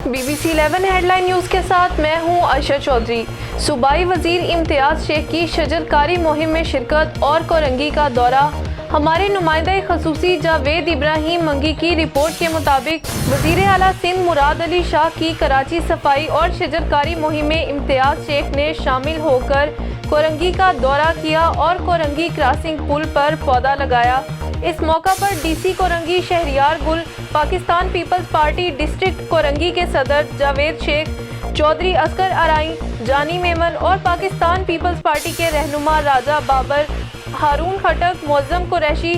BBC 11 head line news के साथ मैं हूं आयशा चौधरी। सूबाई वजीर इम्तियाज़ शेख की शजरकारी मुहिम में शिरकत और कोरंगी का दौरा। हमारे नुमाइंदा खसूसी जावेद इब्राहिम मंगी की रिपोर्ट के मुताबिक वजीर आला सिंध मुराद अली शाह की कराची सफाई और शजरकारी मुहिम में इम्तियाज़ शेख ने शामिल होकर कोरंगी का दौरा किया और कोरंगी क्रॉसिंग पुल पर पौधा लगाया। इस मौका पर DC कोरंगी शहरियार गुल, पाकिस्तान पीपल्स पार्टी डिस्ट्रिक्ट कोरंगी के सदर जावेद शेख, चौधरी असगर अराई, जानी मेमन और पाकिस्तान पीपल्स पार्टी के रहनुमा राजा बाबर, हारून खटक, मोअज़्ज़म कुरैशी,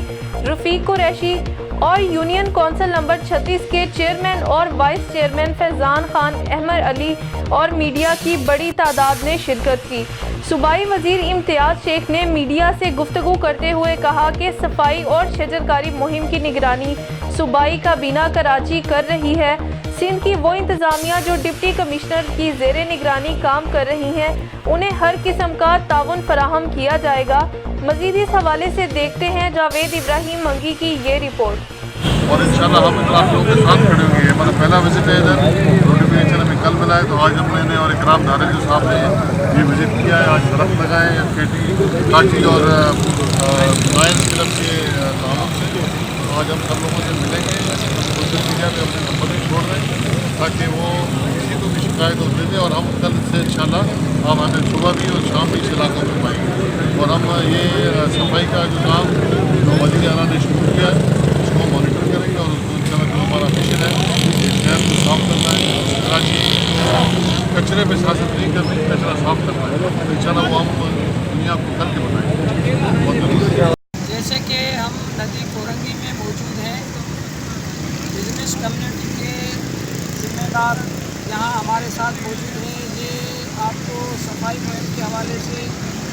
रफ़ीक कुरैशी और यूनियन कौंसिल नंबर 36 के चेयरमैन और वाइस चेयरमैन फैज़ान खान, अहमद अली और मीडिया की बड़ी तादाद ने शिरकत की। सूबाई वजीर इम्तियाज़ शेख ने मीडिया से गुफ्तगू करते हुए कहा कि सफाई और शजरकारी मुहिम की निगरानी सूबाई काबीना कराची कर रही है। सिंध की वो इंतज़ामिया जो डिप्टी कमिश्नर की ज़ेरे निगरानी काम कर रही हैं, उन्हें हर किस्म का ताउन फराहम किया जाएगा। मज़ीद इस हवाले से देखते हैं जावेद इब्राहिम मंगी की ये रिपोर्ट। और इंशाल्लाह हम आप लोगों के साथ खड़े होंगे। हमारा पहला विजिट है इधर, नोटिफिकेशन हमें कल मिला है, तो आज हमने और इकराम धारे जो साहब ने ये विजिट किया है। आज दरख्त लगाए हैं KT काटी और लायंस क्लब के ताल्लुक से। तो आज हम सब लोगों से मिलेंगे, सोशल मीडिया पर अपने नंबर भी छोड़ रहे हैं ताकि वो किसी को भी शिकायत हो दे दें। और हम कल से इंशाल्लाह आप हमें सुबह भी और शाम भी इस इलाकों में पाएंगे। और हम ये सफाई का जो काम जो वज़ीर आला ने शुरू किया है उसको मॉनिटर करेंगे और उसको इंशाल्लाह जो हमारा मिशन है शहर को साफ करना है, कराची कचरे पे शासन नहीं करनी, कचरा साफ करना है। इंशाल्लाह वो हम दुनिया को करके बताएंगे। जैसे कि हम नदी कोरंगी में मौजूद हैं, बिजनेस कम्युनिटी के जिम्मेदार यहाँ हमारे साथ मौजूद हैं। ये आपको सफाई मुहिम के हवाले से,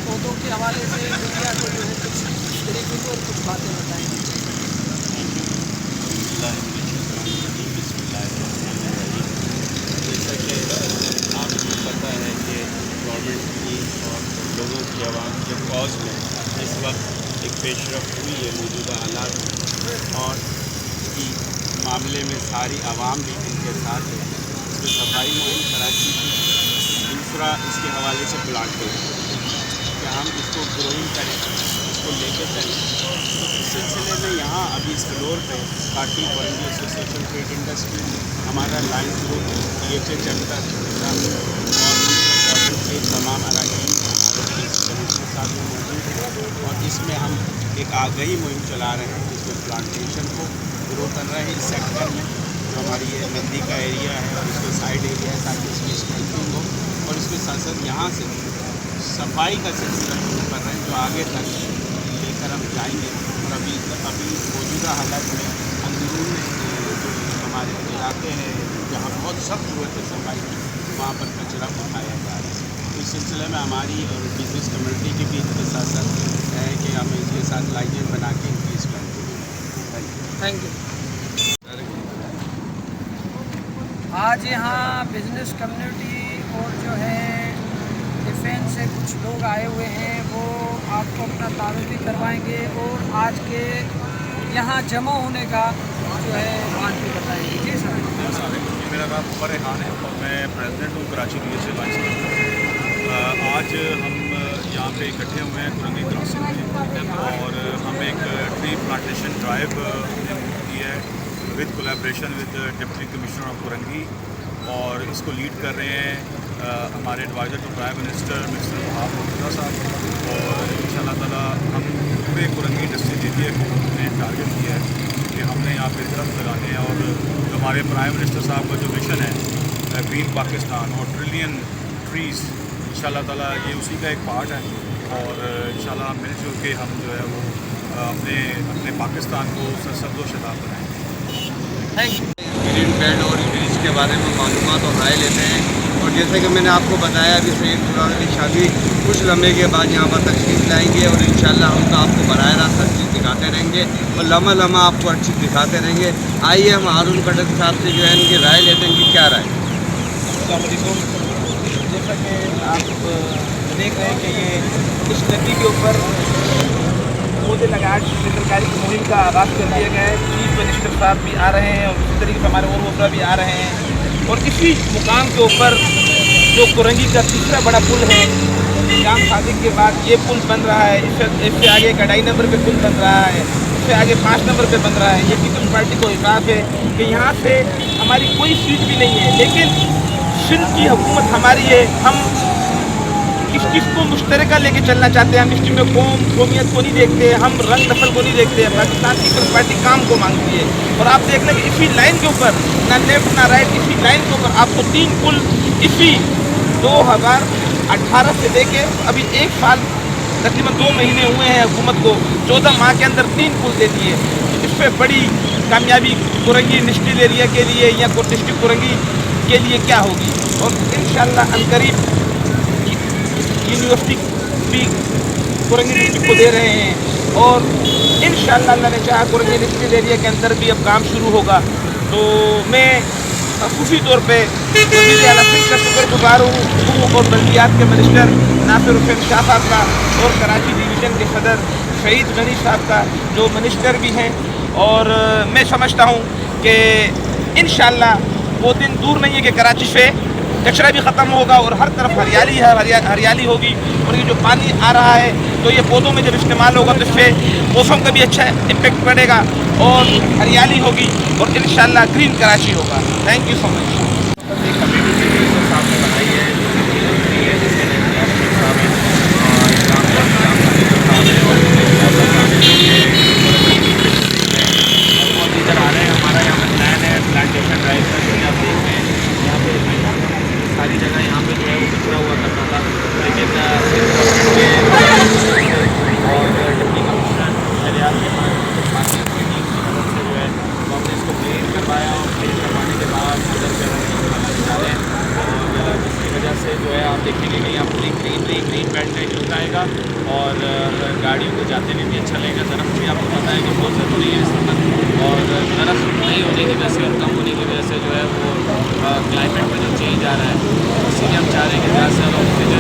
पौधों के हवाले से मीडिया को जो है कुछ तरीके और कुछ बातें बताएंगे। जैसा कि आपको पता है कि गवर्नमेंट की और लोगों की आवाम के कॉज में इस वक्त एक पेशरफ हुई है मौजूदा हालात में, और इसकी मामले में सारी आवाम भी इनके साथ है। इसमें सफाई मुहिम कराची की दूसरा इसके हवाले से प्लांटिंग कि हम इसको ग्रोइंग करें, इसको लेकर चलें। तो इस सिलसिले में यहाँ अभी इस फ्लोर पे काटी कोरंगी एसोसिएशन ट्रेड इंडस्ट्री हमारा लाइन ग्रुप DHA चैप्टर और के तमाम अरकान हमारे के साथ में मौजूद हैं। और इसमें हम एक आगाही मुहिम चला रहे हैं जिसमें प्लांटेशन को ग्रो कर रहे हैं इस सेक्टर में जो हमारी ये नदी का एरिया है और इसके साइड एरिया है, ताकि इसकी स्ट्रेंथिंग हो। और इसके साथ साथ यहाँ से सफाई का सिलसिला शुरू कर रहे हैं जो आगे तक लेकर हम जाएंगे। और अभी मौजूदा हालात में अंदरून जो हमारे इलाके हैं जहाँ बहुत सख्त हुए थे सफाई की, वहाँ पर कचरा उठाया जा रहा है। इस सिलसिले में हमारी और बिजनेस कम्युनिटी के भी इसके साथ साथ है कि हम इसके साथ लाइनें बना के इनकी स्ट्रेंथ। Thank you. आज यहाँ बिजनेस कम्युनिटी और जो है डिफेंस से कुछ लोग आए हुए हैं, वो आपको अपना तारुफ भी करवाएंगे और आज के यहाँ जमा होने का जो है बात भी बताएंगे। जी सर। मेरा नाम उमर रेहान है और मैं प्रेसिडेंट हूँ कराची DHA लाइंस। आज हम यहाँ पे इकट्ठे हुए हैं कोरंगी क्रॉसिंग में, और हम एक ट्री प्लांटेशन ड्राइव हमने की है with collaboration with deputy commissioner of Korangi, और इसको लीड कर रहे हैं हमारे advisor to prime minister mister Wahab Murtaza sahab. और इंशाअल्लाह ताला हम पूरे कोरंगी डिस्ट्रिक्ट एरिया को हमने टारगेट किया है कि हमने यहाँ पे दरख्त लगाने हैं। और जो हमारे प्राइम मिनिस्टर साहब का जो मिशन है ग्रीन पाकिस्तान और ट्रिलियन ट्रीज़, इंशाअल्लाह ताला ये उसी का एक पार्ट है। और इंशाअल्लाह मिलजुल के हम जो है वो अपने पाकिस्तान को सरसब्ज़ व शादाब बनाएंगे। Thank you. ग्रीन बेल्ट और ब्रिज के बारे में मालूमात और राय लेते हैं। और जैसे कि मैंने आपको बताया, अभी सैयद मुराद अली शाह भी कुछ लम्हे के बाद यहाँ पर तशरीफ़ लाएंगे और इंशाअल्लाह हम तो आपको बराह रास्त हर चीज़ दिखाते रहेंगे और लम्हा आपको हर चीज़ दिखाते रहेंगे। आइए हम हारून खटक साहब से जो है इनकी राय लेते हैं कि क्या राय। जैसा कि आप देख रहे हैं कि ये इस नदी के ऊपर पौधे लगाए चित्रकारी की मुहिम का आगाज़ कर दिया गया है। चीफ मिनिस्टर साहब भी आ रहे हैं और इसी तरीके से हमारे और वज़रा भी आ रहे हैं। और इसी मुकाम के ऊपर जो कुरंगी का तीसरा बड़ा पुल है, जाम सादिक के बाद ये पुल बन रहा है, इससे आगे 2.5 नंबर पे पुल बन रहा है, इससे आगे 5 नंबर पे बन रहा है। ये पीपल्स पार्टी को हिसाब है कि यहाँ से हमारी कोई सीट भी नहीं है, लेकिन सिंध की हुकूमत हमारी है। हम इस चीज़ को मुश्तरका लेके चलना चाहते हैं। हम इस चीज़ में कौम कौमियत को नहीं देखते, हम रंग नस्ल को नहीं देखते। पाकिस्तान पीपल्स पार्टी काम को मांगती है। और आप देख लें कि इसी लाइन के ऊपर, ना लेफ्ट ना राइट, इसी लाइन के ऊपर आपको 3 पुल इसी 2018 से लेके अभी 1 साल तकरीबन 2 महीने हुए हैं हुकूमत को, 14 माह के अंदर 3 पुल दे दिए। इससे बड़ी कामयाबी कुरंगी इंडस्ट्रियल एरिया के लिए या डिस्ट्रिक्ट कुरंगी के लिए क्या होगी। और इंशाअल्लाह अनकरीब यूनिवर्सिटी भी कुरंगी डिस्ट्रिक्ट को दे रहे हैं और इंशाअल्लाह अल्लाह ने चाहा कुरंगी इंडस्ट्रियल एरिया के अंदर भी अब काम शुरू होगा। तो मैं खसूसी तौर पे वज़ीर आला सिंध का शुक्रगुज़ार हूँ और बल्दियात के मिनिस्टर नासिर हुसैन शाह साहब का और कराची डिवीज़न के सदर शहीद गनी साहब का जो मिनिस्टर भी हैं। और मैं समझता हूँ कि इंशाअल्लाह वो दिन दूर नहीं है कि कराची से कचरा भी ख़त्म होगा और हर तरफ हरियाली है, हरियाली होगी। और ये जो पानी आ रहा है तो ये पौधों में जब इस्तेमाल होगा तो इससे मौसम का भी अच्छा इम्पेक्ट पड़ेगा और हरियाली होगी और इंशाअल्लाह ग्रीन कराची होगा। Thank you so much. एक कमेटी सामने बनाई है इधर आ रहे हैं। हमारा यहाँ पर प्लान है प्लांटेशन ड्राइव का, जो आप देख रहे हैं यहाँ पे सारी जगह यहाँ पे जो है वो कचरा हुआ करता था, लेकिन और डिप्टी कमिश्नर एरिया के पास की मदद से जो है तो हमने इसको क्लीन करवाया और क्लीन करवाने के बाद उधर से डालें और जिसकी वजह से जो है आप देखेंगे कि यहाँ पूरी ग्रीन वेजिटेशन आएगा और गाड़ियों को जाते हुए भी अच्छा लगेगा। दरख्त भी आपको पता है कि बहुत ज़रूरी है इस वक्त, और दरख्त नहीं होने की वजह से और कम होने की वजह से जो है वो क्लाइमेट में जो चेंज आ रहा है, इसीलिए हम चाह रहे हैं कि ज़्यादा से ज़्यादा ऑक्सीजन